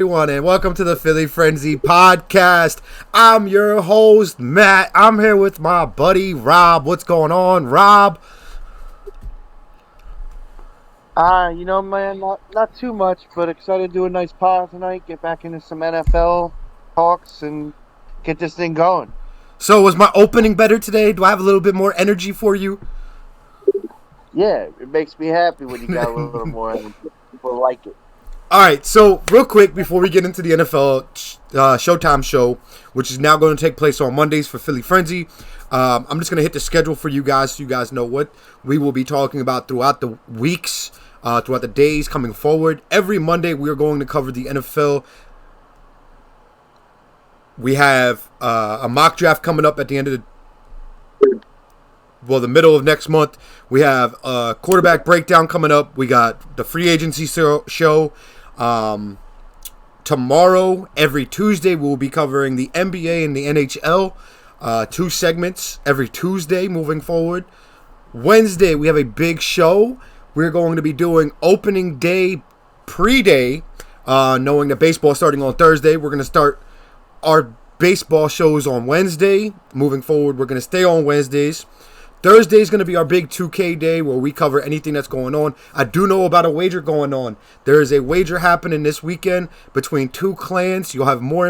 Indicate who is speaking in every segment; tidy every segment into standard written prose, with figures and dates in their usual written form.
Speaker 1: Everyone, and welcome to the Philly Frenzy podcast. I'm your host, Matt. I'm here with my buddy, Rob. What's going on, Rob?
Speaker 2: Man, not too much, but excited to do a nice pod tonight, get back into some NFL talks, and get this thing going.
Speaker 1: So, was my opening better today? Do I have a little bit more energy for you?
Speaker 2: Yeah, it makes me happy when you got a little more energy. People like it.
Speaker 1: All right, so real quick before we get into the NFL Showtime show, which is now going to take place on Mondays for Philly Frenzy, I'm just going to hit the schedule for you guys so you guys know what we will be talking about throughout the weeks, throughout the days coming forward. Every Monday we are going to cover the NFL. We have a mock draft coming up at the end of the middle of next month. We have a quarterback breakdown coming up. We got the free agency show. Tomorrow, every Tuesday, we'll be covering the NBA and the NHL. 2 segments every Tuesday moving forward. Wednesday, we have a big show. We're going to be doing opening day pre-day, knowing that baseball is starting on Thursday. We're going to start our baseball shows on Wednesday. Moving forward, we're going to stay on Wednesdays. Thursday is going to be our big 2K day where we cover anything that's going on. I do know about a wager going on. There is a wager happening this weekend between 2 clans. I'll have more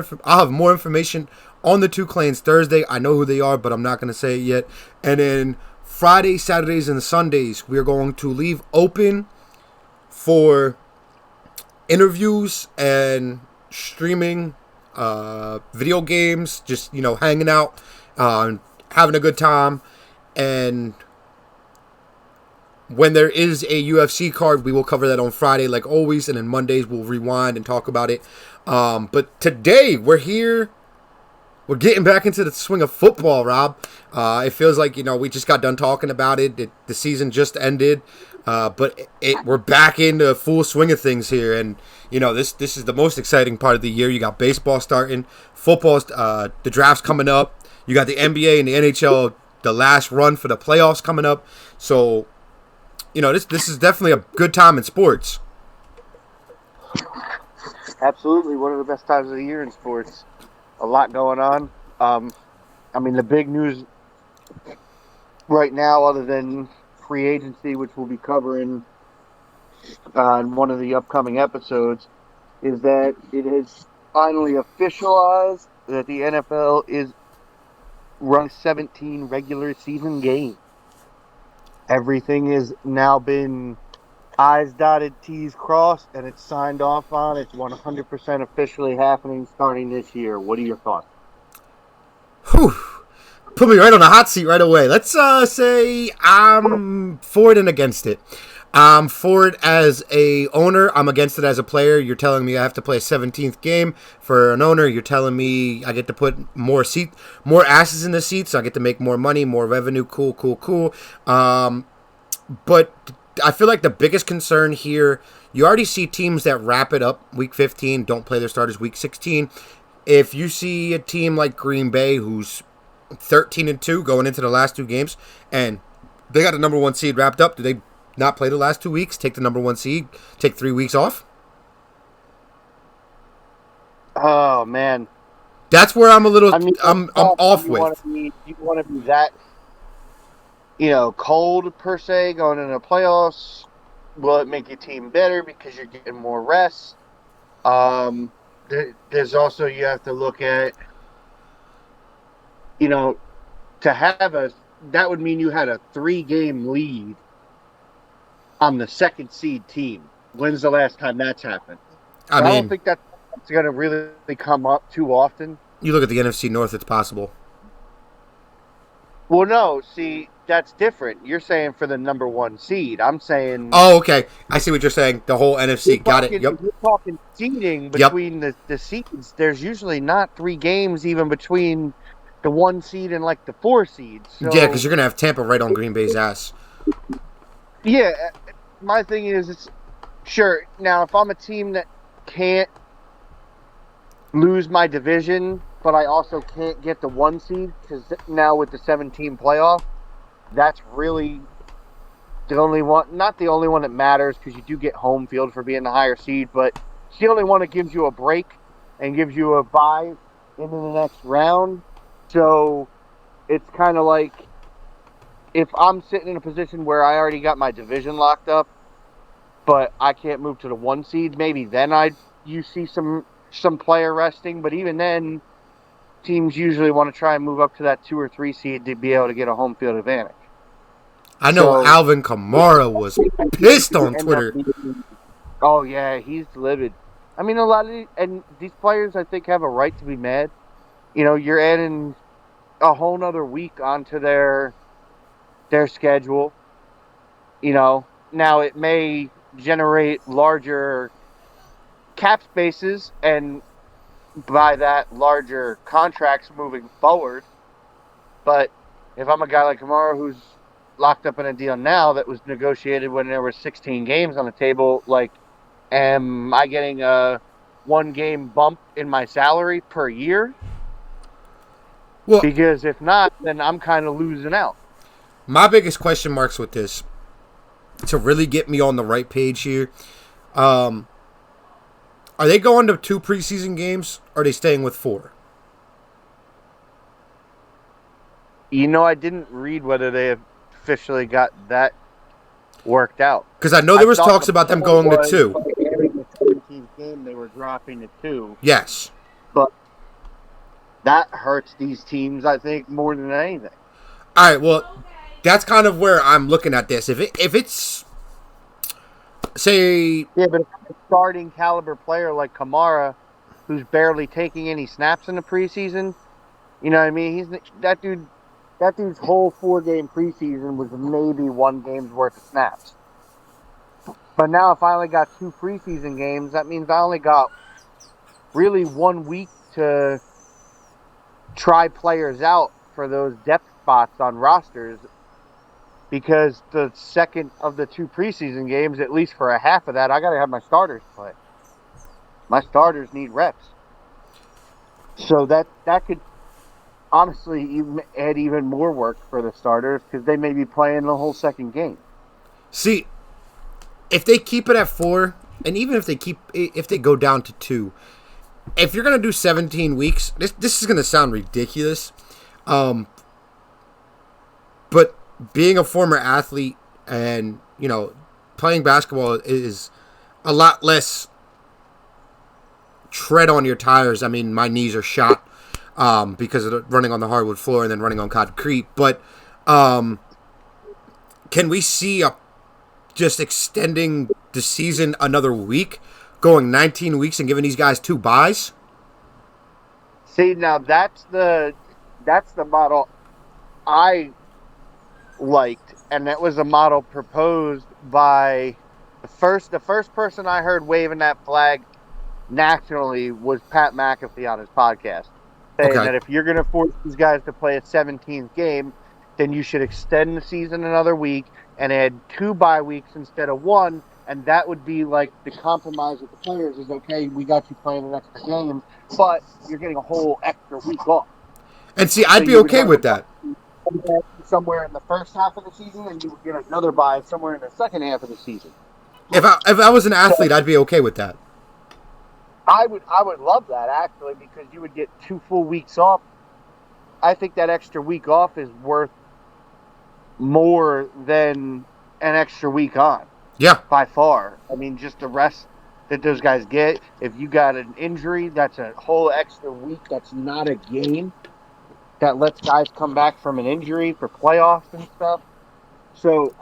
Speaker 1: information on the 2 clans Thursday. I know who they are, but I'm not going to say it yet. And then Friday, Saturdays, and Sundays, we are going to leave open for interviews and streaming, video games, just, hanging out, having a good time. And when there is a UFC card, we will cover that on Friday like always. And then Mondays we'll rewind and talk about it. But today we're here. We're getting back into the swing of football, Rob. It feels like, we just got done talking about it. The season just ended. But we're back into full swing of things here. And, this is the most exciting part of the year. You got baseball starting. Football's, the draft's coming up. You got the NBA and the NHL, the last run for the playoffs coming up. So, this is definitely a good time in sports.
Speaker 2: Absolutely, one of the best times of the year in sports. A lot going on. The big news right now, other than free agency, which we'll be covering in one of the upcoming episodes, is that it is finally officialized that the NFL is run 17 regular season games. Everything has now been I's dotted, T's crossed, and it's signed off on. It's 100% officially happening starting this year. What are your thoughts?
Speaker 1: Whew. Put me right on the hot seat right away. Let's say I'm for it and against it. I'm for it as a owner. I'm against it as a player. You're telling me I have to play a 17th game for an owner. You're telling me I get to put more asses in the seats. So I get to make more money, more revenue. Cool. But I feel like the biggest concern here, you already see teams that wrap it up week 15, don't play their starters week 16. If you see a team like Green Bay who's 13-2 going into the last 2 games and they got the number 1 seed wrapped up, do they not play the last 2 weeks, take the number 1 seed, take 3 weeks off?
Speaker 2: Oh man,
Speaker 1: that's where I'm a little. I'm off with.
Speaker 2: You want to be that, cold per se going into the playoffs? Will it make your team better because you're getting more rest? There's also, you have to look at, to have that would mean you had a 3-game lead on the 2nd seed team. When's the last time that's happened? I don't think that's going to really come up too often.
Speaker 1: You look at the NFC North, it's possible.
Speaker 2: Well, no, see, that's different. You're saying for the number 1 seed. I'm saying...
Speaker 1: Oh, okay. I see what you're saying. The whole NFC. Got it. Yep.
Speaker 2: You're talking seeding between the seeds. There's usually not 3 games even between the 1 seed and like the 4 seed. So...
Speaker 1: Yeah, because you're going to have Tampa right on Green Bay's ass.
Speaker 2: Yeah, my thing is, it's sure. Now, if I'm a team that can't lose my division, but I also can't get the 1 seed, because now with the 17 playoff, that's really the only one, not the only one that matters, because you do get home field for being the higher seed, but It's the only one that gives you a break and gives you a bye into the next round. So it's kind of like if I'm sitting in a position where I already got my division locked up, but I can't move to the 1 seed, maybe then you see some player resting. But even then, teams usually want to try and move up to that 2 or 3 seed to be able to get a home field advantage.
Speaker 1: I know
Speaker 2: So
Speaker 1: Alvin Kamara was pissed on Twitter.
Speaker 2: Oh yeah, he's livid. I mean, a lot of these players, I think, have a right to be mad. You know, you're adding a whole nother week onto their schedule. You know, now it may generate larger cap spaces and by that larger contracts moving forward. But if I'm a guy like Kamara who's locked up in a deal now that was negotiated when there were 16 games on the table, like, am I getting a 1-game bump in my salary per year?
Speaker 1: Well,
Speaker 2: Because if not, then I'm kind of losing out.
Speaker 1: my biggest question marks with this, to really get me on the right page here, are they going to 2 preseason games, or are they staying with 4?
Speaker 2: You know, I didn't read whether they officially got that worked out.
Speaker 1: Because I know there was talks about them going to 2.
Speaker 2: The 17th game, they were dropping to 2.
Speaker 1: Yes.
Speaker 2: But that hurts these teams, I think, more than anything.
Speaker 1: All right, well, that's kind of where I'm looking at this. If it's, say...
Speaker 2: Yeah, but if a starting caliber player like Kamara, who's barely taking any snaps in the preseason, you know what I mean? That dude's whole 4-game preseason was maybe 1 game's worth of snaps. But now if I only got 2 preseason games, that means I only got really 1 week to try players out for those depth spots on rosters, because the second of the 2 preseason games, at least for a half of that, I got to have my starters play. My starters need reps. So that could honestly add even more work for the starters, because they may be playing the whole second game.
Speaker 1: See, if they keep it at 4, and even if they go down to 2, if you're going to do 17 weeks, this is going to sound ridiculous, but being a former athlete and, you know, playing basketball is a lot less tread on your tires. I mean, my knees are shot because of running on the hardwood floor and then running on concrete. But can we see just extending the season another week, going 19 weeks and giving these guys 2 byes?
Speaker 2: See, now that's the model I liked, and that was a model proposed by the first person I heard waving that flag nationally was Pat McAfee on his podcast, saying that if you're going to force these guys to play a 17th game, then you should extend the season another week and add 2 bye weeks instead of 1, and that would be like the compromise with the players is, okay, we got you playing an extra game, but you're getting a whole extra week off.
Speaker 1: And see, I'd be okay with that.
Speaker 2: Somewhere in the first half of the season, and you would get another bye somewhere in the second half of the season.
Speaker 1: If I was an athlete, I'd be okay with that.
Speaker 2: I would love that, actually, because you would get 2 full weeks off. I think that extra week off is worth more than an extra week on.
Speaker 1: Yeah.
Speaker 2: By far. I mean, just the rest that those guys get. If you got an injury, that's a whole extra week. That's not a game. That lets guys come back from an injury for playoffs and stuff. So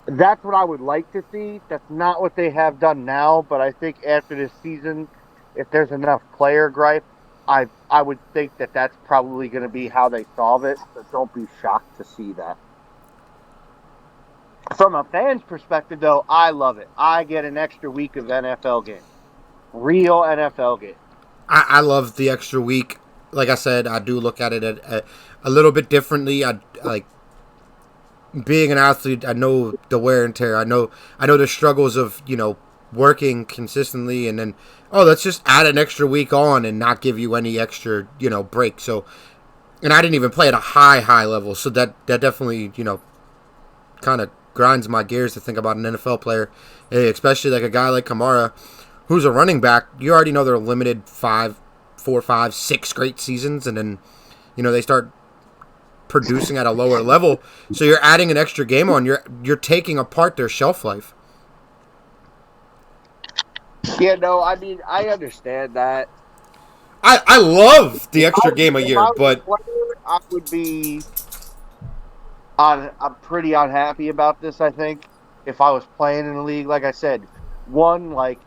Speaker 2: that's what I would like to see. That's not what they have done now, but I think after this season, if there's enough player gripe, I would think that that's probably going to be how they solve it. So don't be shocked to see that. From a fan's perspective, though, I love it. I get an extra week of NFL game. Real NFL game.
Speaker 1: I love the extra week. Like I said, I do look at it a little bit differently. I like being an athlete. I know the wear and tear. I know the struggles of, you know, working consistently, and then let's just add an extra week on and not give you any extra, you know, break. So, and I didn't even play at a high level, so that definitely, you know, kind of grinds my gears to think about an NFL player, especially like a guy like Kamara, who's a running back. You already know they're limited 4, 5, 6 great seasons, and then they start producing at a lower level. So you're adding an extra game on. You're taking apart their shelf life.
Speaker 2: Yeah, no, I mean, I understand that.
Speaker 1: I love the extra game a year, but
Speaker 2: I would be I'm pretty unhappy about this, I think. If I was playing in the league, like I said, one, like,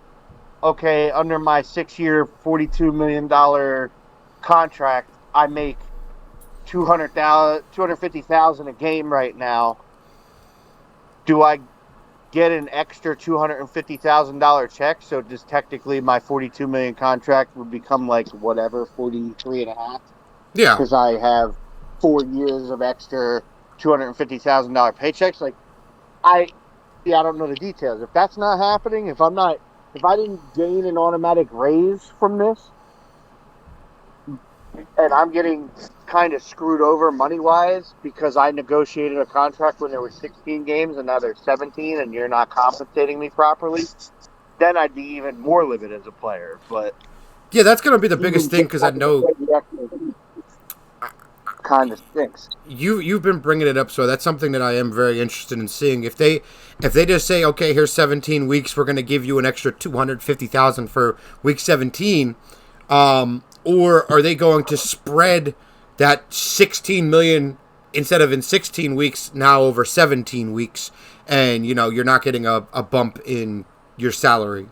Speaker 2: okay, under my 6-year, $42 million contract, I make $250,000 a game right now. Do I get an extra $250,000 check? So just technically my $42 million contract would become like whatever, 43 and a half.
Speaker 1: yeah,
Speaker 2: Because I have 4 years of extra $250,000 paychecks. Like, I don't know the details. If that's not happening, if I didn't gain an automatic raise from this, and I'm getting kind of screwed over money-wise because I negotiated a contract when there were 16 games and now there's 17 and you're not compensating me properly, then I'd be even more livid as a player. But
Speaker 1: yeah, that's going to be the biggest thing because I know
Speaker 2: kind of stinks.
Speaker 1: You've been bringing it up, so that's something that I am very interested in seeing. If they just say, okay, here's 17 weeks, we're going to give you an extra $250,000 for week 17, or are they going to spread that 16 million instead of in 16 weeks now over 17 weeks, and you're not getting a bump in your salary?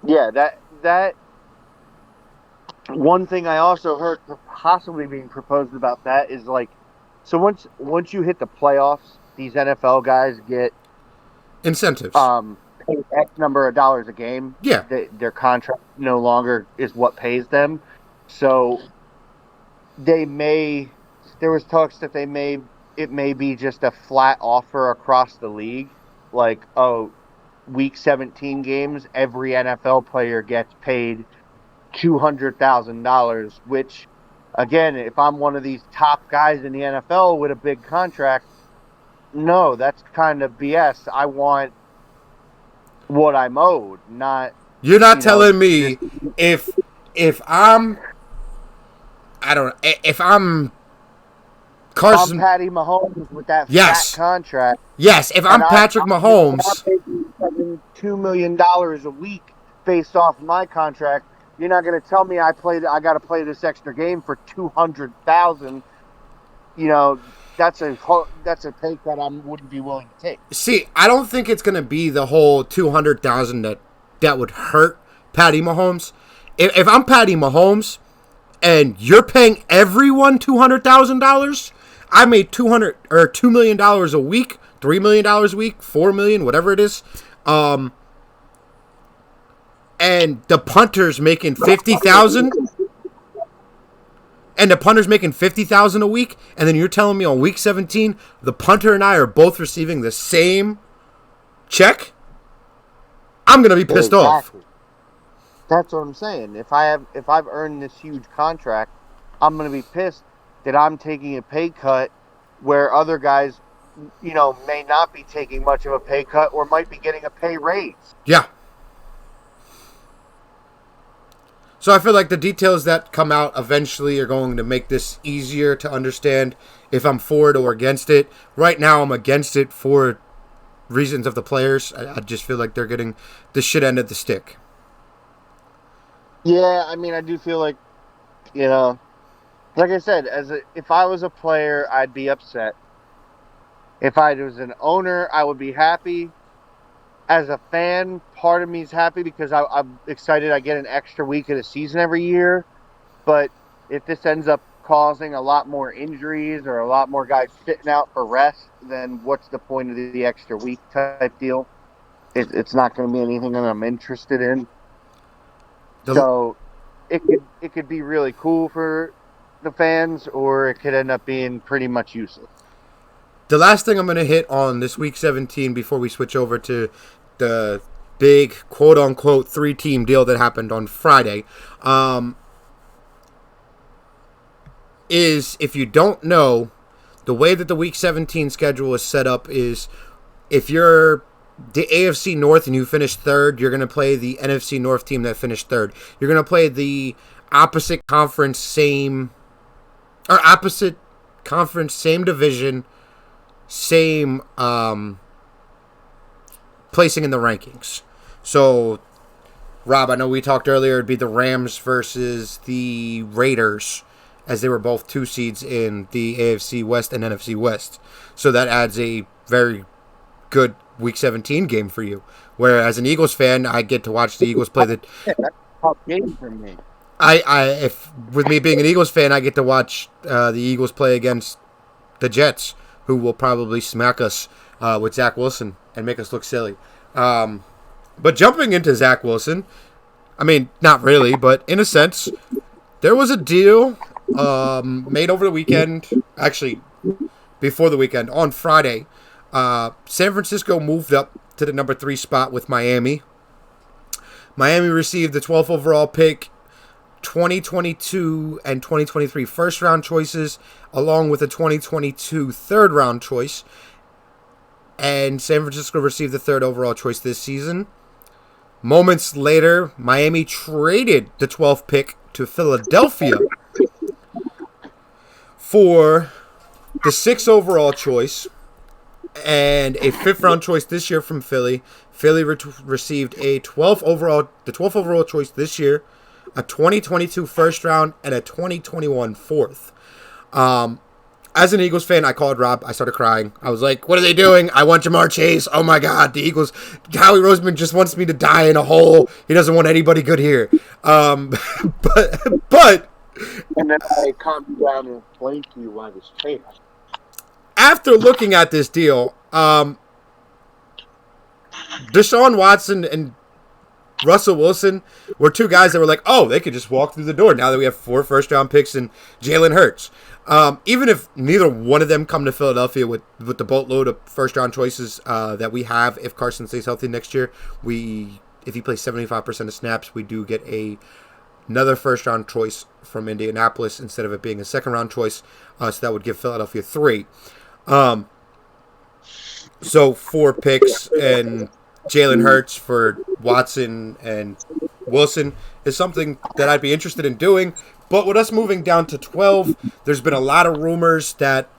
Speaker 2: Yeah, that one thing I also heard possibly being proposed about that is like, so once you hit the playoffs, these NFL guys get
Speaker 1: incentives.
Speaker 2: Paid X number of dollars a game.
Speaker 1: Yeah,
Speaker 2: their contract no longer is what pays them. So there was talks that it may be just a flat offer across the league, like, oh, week 17 games, every NFL player gets paid $200,000, which, again, if I'm one of these top guys in the NFL with a big contract, no, that's kind of BS. I want what I'm owed, not.
Speaker 1: You're not telling me if I'm Carson,
Speaker 2: I'm Patty Mahomes with that
Speaker 1: yes,
Speaker 2: fat contract.
Speaker 1: Yes, if I'm Patrick Mahomes,
Speaker 2: I'm $2 million a week based off my contract. You're not going to tell me I got to play this extra game for $200,000. That's a pay cut I wouldn't be willing to take.
Speaker 1: See, I don't think it's going to be the whole $200,000 that would hurt Patty Mahomes. If I'm Patty Mahomes and you're paying everyone $200,000, I made $2 million a week, $3 million a week, $4 million, whatever it is. And the punter's making $50,000. And the punter's making $50,000 a week, and then you're telling me on week 17 the punter and I are both receiving the same check? I'm gonna be pissed off.
Speaker 2: That's what I'm saying. If I've earned this huge contract, I'm gonna be pissed that I'm taking a pay cut where other guys, may not be taking much of a pay cut or might be getting a pay raise.
Speaker 1: Yeah. So I feel like the details that come out eventually are going to make this easier to understand if I'm for it or against it. Right now I'm against it for reasons of the players. I just feel like they're getting the shit end of the stick.
Speaker 2: Yeah, I mean, I do feel like, like I said, if I was a player, I'd be upset. If I was an owner, I would be happy. As a fan, part of me is happy because I'm excited I get an extra week of the season every year. But if this ends up causing a lot more injuries or a lot more guys sitting out for rest, then what's the point of the extra week type deal? It's not going to be anything that I'm interested in. So it could be really cool for the fans, or it could end up being pretty much useless.
Speaker 1: The last thing I'm going to hit on this week 17 before we switch over to the big quote-unquote 3-team deal that happened on Friday is, if you don't know, the way that the Week 17 schedule is set up is if you're the AFC North and you finish third, you're going to play the NFC North team that finished third. You're going to play the opposite conference, same division, same placing in the rankings. So, Rob, I know we talked earlier, it'd be the Rams versus the Raiders, as they were both 2 seeds in the AFC West and NFC West. So that adds a very good Week 17 game for you. Where as an Eagles fan, I get to watch the Eagles play the.
Speaker 2: Yeah, that's a top game for me.
Speaker 1: With me being an Eagles fan, I get to watch the Eagles play against the Jets, who will probably smack us with Zach Wilson and make us look silly. But jumping into Zach Wilson, I mean, not really, but in a sense, there was a deal made over the weekend, actually before the weekend, on Friday. San Francisco moved up to the number 3 spot with Miami. Miami received the 12th overall pick, 2022 and 2023 first-round choices, along with a 2022 third-round choice. And San Francisco received the 3rd overall choice this season. Moments later, Miami traded the 12th pick to Philadelphia for the 6th overall choice and a 5th round choice this year from Philly. Philly received the 12th overall choice this year, a 2022 first round, and a 2021 fourth. As an Eagles fan, I called Rob. I started crying. I was like, what are they doing? I want Jamar Chase. Oh, my God. The Eagles. Howie Roseman just wants me to die in a hole. He doesn't want anybody good here. But.
Speaker 2: And then I calmed down and explained to you why this trade.
Speaker 1: After looking at this deal, Deshaun Watson and Russell Wilson were 2 guys that were like, oh, they could just walk through the door now that we have 4 first-round picks and Jalen Hurts. Even if neither one of them come to Philadelphia with the boatload of first-round choices that we have, if Carson stays healthy next year, if he plays 75% of snaps, we do get another first-round choice from Indianapolis instead of it being a second-round choice. So that would give Philadelphia 3. So 4 picks and Jalen Hurts for Watson and Wilson is something that I'd be interested in doing. But with us moving down to 12, there's been a lot of rumors that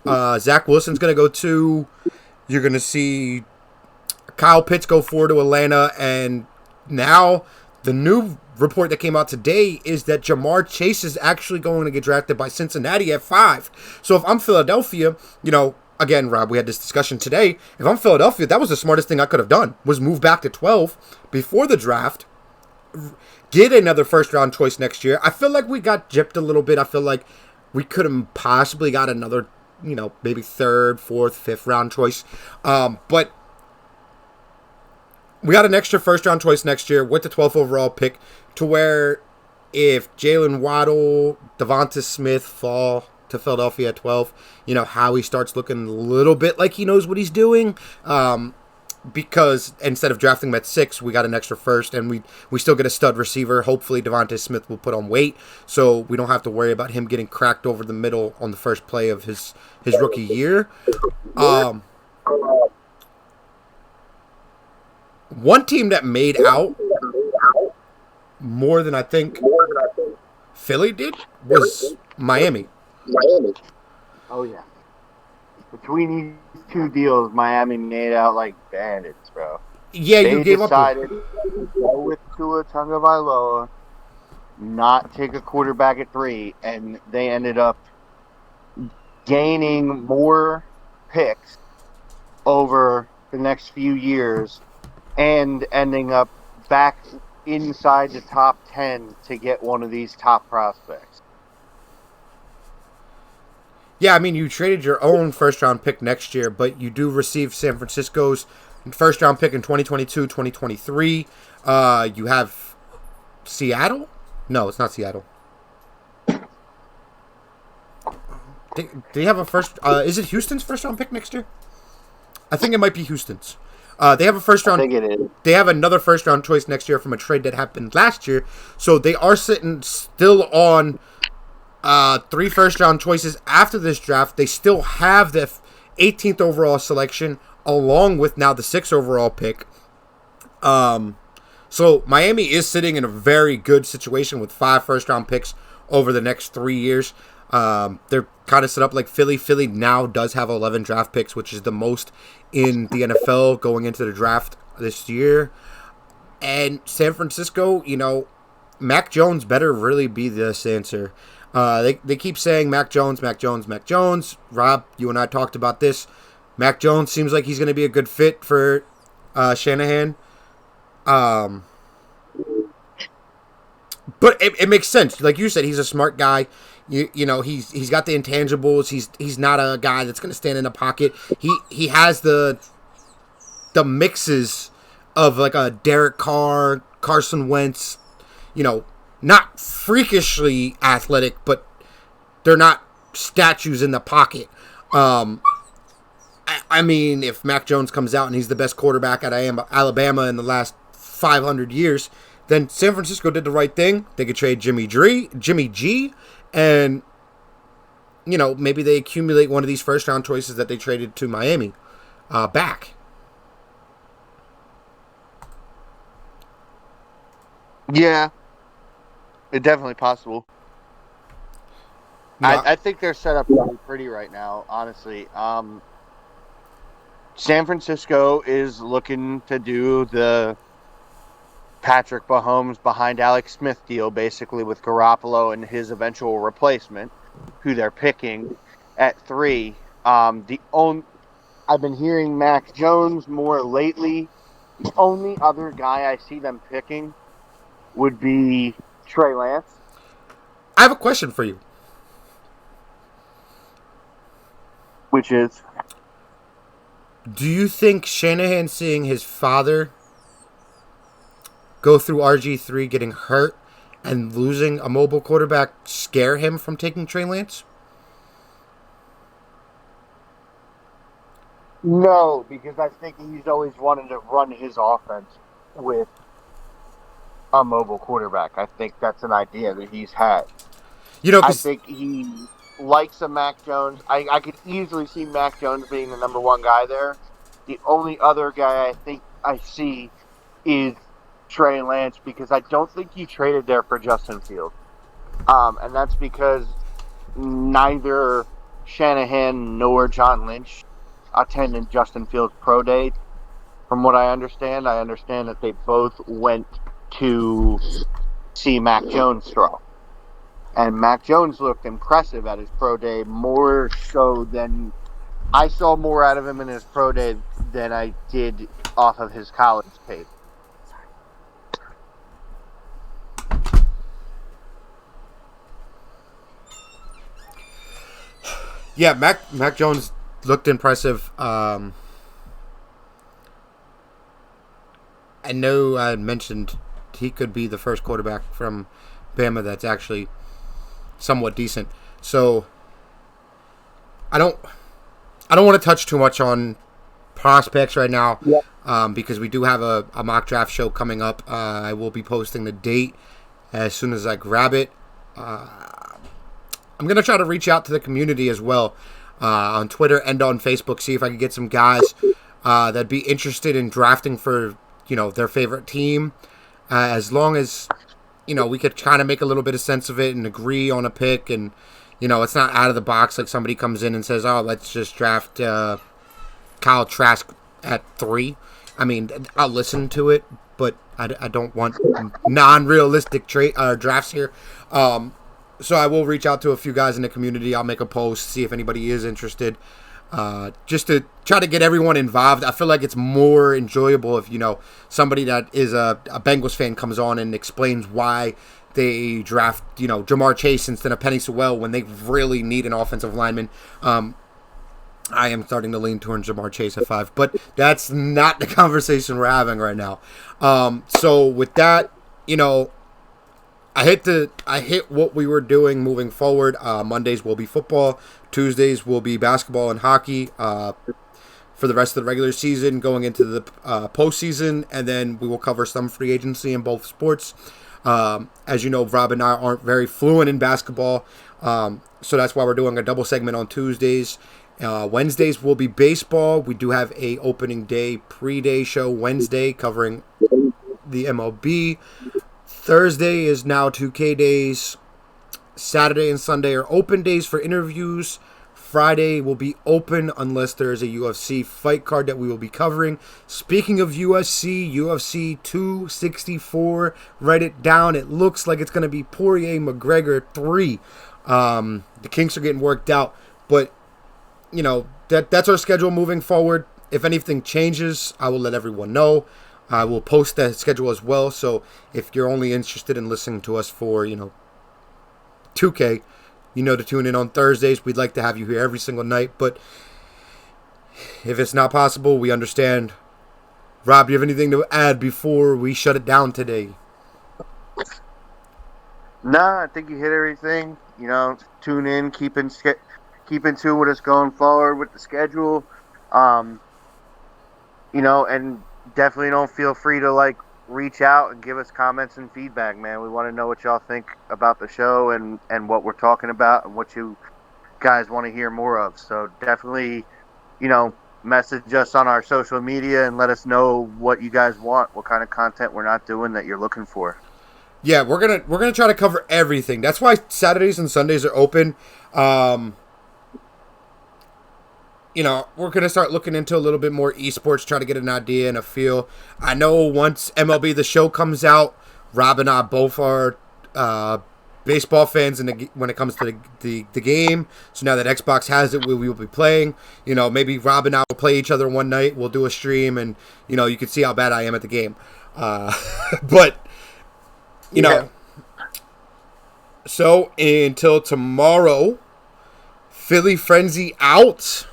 Speaker 1: Zach Wilson's going to go to. You're going to see Kyle Pitts go 4 to Atlanta. And now the new report that came out today is that Jamar Chase is actually going to get drafted by Cincinnati at 5. So if I'm Philadelphia, again, Rob, we had this discussion today. If I'm Philadelphia, that was the smartest thing I could have done, was move back to 12 before the draft, get another first-round choice next year. I feel like we got gypped a little bit. I feel like we could have possibly got another, maybe 3rd, 4th, 5th round choice. But we got an extra first-round choice next year with the 12th overall pick to where if Jalen Waddle, Devonta Smith fall to Philadelphia at 12, Howie starts looking a little bit like he knows what he's doing. Because instead of drafting him at 6, we got an extra first, and we still get a stud receiver. Hopefully, Devonta Smith will put on weight, so we don't have to worry about him getting cracked over the middle on the first play of his rookie year. One team that made out more than I think Philly did was Miami.
Speaker 2: Oh, yeah. Between these 2 deals, Miami made out like bandits, bro.
Speaker 1: Yeah, you gave up.
Speaker 2: They decided to go with Tua Tagovailoa, not take a quarterback at 3, and they ended up gaining more picks over the next few years and ending up back inside the top 10 to get one of these top prospects.
Speaker 1: Yeah, I mean, you traded your own first-round pick next year, but you do receive San Francisco's first-round pick in 2022, 2023. You have Seattle? No, it's not Seattle. They have a first... is it Houston's first-round pick next year? I think it might be Houston's. They have a first-round...
Speaker 2: I think it is.
Speaker 1: They have another first-round choice next year from a trade that happened last year, so they are sitting still on 3 first-round choices after this draft. They still have the 18th overall selection, along with now the 6th overall pick. So Miami is sitting in a very good situation with 5 first-round picks over the next 3 years. They're kind of set up like Philly. Philly now does have 11 draft picks, which is the most in the NFL going into the draft this year. And San Francisco, Mac Jones better really be this answer. They keep saying Mac Jones, Mac Jones, Mac Jones. Rob, you and I talked about this. Mac Jones seems like he's going to be a good fit for Shanahan. But it makes sense. Like you said, he's a smart guy. He's got the intangibles. He's not a guy that's going to stand in the pocket. He has the mixes of like a Derek Carr, Carson Wentz. Not freakishly athletic, but they're not statues in the pocket. I mean, if Mac Jones comes out and he's the best quarterback at Alabama in the last 500 years, then San Francisco did the right thing. They could trade Jimmy G, and maybe they accumulate one of these first round choices that they traded to Miami back.
Speaker 2: Yeah, it's definitely possible.
Speaker 1: No.
Speaker 2: I think they're set up really pretty right now, honestly. San Francisco is looking to do the Patrick Mahomes behind Alex Smith deal, basically with Garoppolo and his eventual replacement, who they're picking at 3. I've been hearing Mac Jones more lately. The only other guy I see them picking would be Trey Lance.
Speaker 1: I have a question for you.
Speaker 2: Which is?
Speaker 1: Do you think Shanahan seeing his father go through RG3 getting hurt and losing a mobile quarterback scare him from taking Trey Lance?
Speaker 2: No, because I think he's always wanted to run his offense with a mobile quarterback. I think that's an idea that he's had. I think he likes a Mac Jones. I could easily see Mac Jones being the number 1 guy there. The only other guy I think I see is Trey Lance, because I don't think he traded there for Justin Fields. And that's because neither Shanahan nor John Lynch attended Justin Fields' pro day. From what I understand that they both went to see Mac Jones throw. And Mac Jones looked impressive at his pro day, more so than I saw more out of him in his pro day than I did off of his college tape.
Speaker 1: Yeah, Mac Jones looked impressive. I know I had mentioned he could be the first quarterback from Bama that's actually somewhat decent. So I don't want to touch too much on prospects right now.
Speaker 2: Yep.
Speaker 1: Because we do have a mock draft show coming up. I will be posting the date as soon as I grab it. I'm going to try to reach out to the community as well on Twitter and on Facebook, see if I can get some guys that'd be interested in drafting for their favorite team, as long as we could kind of make a little bit of sense of it and agree on a pick, and it's not out of the box like somebody comes in and says, oh, let's just draft Kyle Trask at 3. I mean, I'll listen to it, but I don't want non-realistic drafts here. So I will reach out to a few guys in the community. I'll make a post, see if anybody is interested, just to try to get everyone involved. I feel like it's more enjoyable if, somebody that is a Bengals fan comes on and explains why they draft, Jamar Chase instead of Penny Sewell when they really need an offensive lineman. I am starting to lean towards Jamar Chase at 5, but that's not the conversation we're having right now. So with that, I hit what we were doing moving forward. Mondays will be football. Tuesdays will be basketball and hockey for the rest of the regular season, going into the postseason, and then we will cover some free agency in both sports. As you know, Rob and I aren't very fluent in basketball, so that's why we're doing a double segment on Tuesdays. Wednesdays will be baseball. We do have a opening day pre-day show Wednesday covering the MLB. Thursday is now 2K days. Saturday and Sunday are open days for interviews. Friday will be open unless there is a UFC fight card that we will be covering. Speaking of UFC 264, write it down. It looks like it's going to be Poirier McGregor 3. The kinks are getting worked out, but that's our schedule moving forward. If anything changes, I will let everyone know. I will post that schedule as well. So if you're only interested in listening to us for 2K, to tune in on Thursdays. We'd like to have you here every single night, but if it's not possible, we understand. Rob, you have anything to add before we shut it down today?
Speaker 2: Nah, I think you hit everything. Tune in, keep in tune with us going forward with the schedule. And definitely don't feel free to reach out and give us comments and feedback, man. We want to know what y'all think about the show and what we're talking about and what you guys want to hear more of. So definitely, message us on our social media and let us know what you guys want, what kind of content we're not doing that you're looking for.
Speaker 1: Yeah, we're gonna try to cover everything. That's why Saturdays and Sundays are open. We're going to start looking into a little bit more esports, try to get an idea and a feel. I know once MLB The Show comes out, Rob and I both are baseball fans when it comes to the game. So now that Xbox has it, we will be playing. Maybe Rob and I will play each other one night. We'll do a stream, and, you can see how bad I am at the game. But, so until tomorrow, Philly Frenzy out.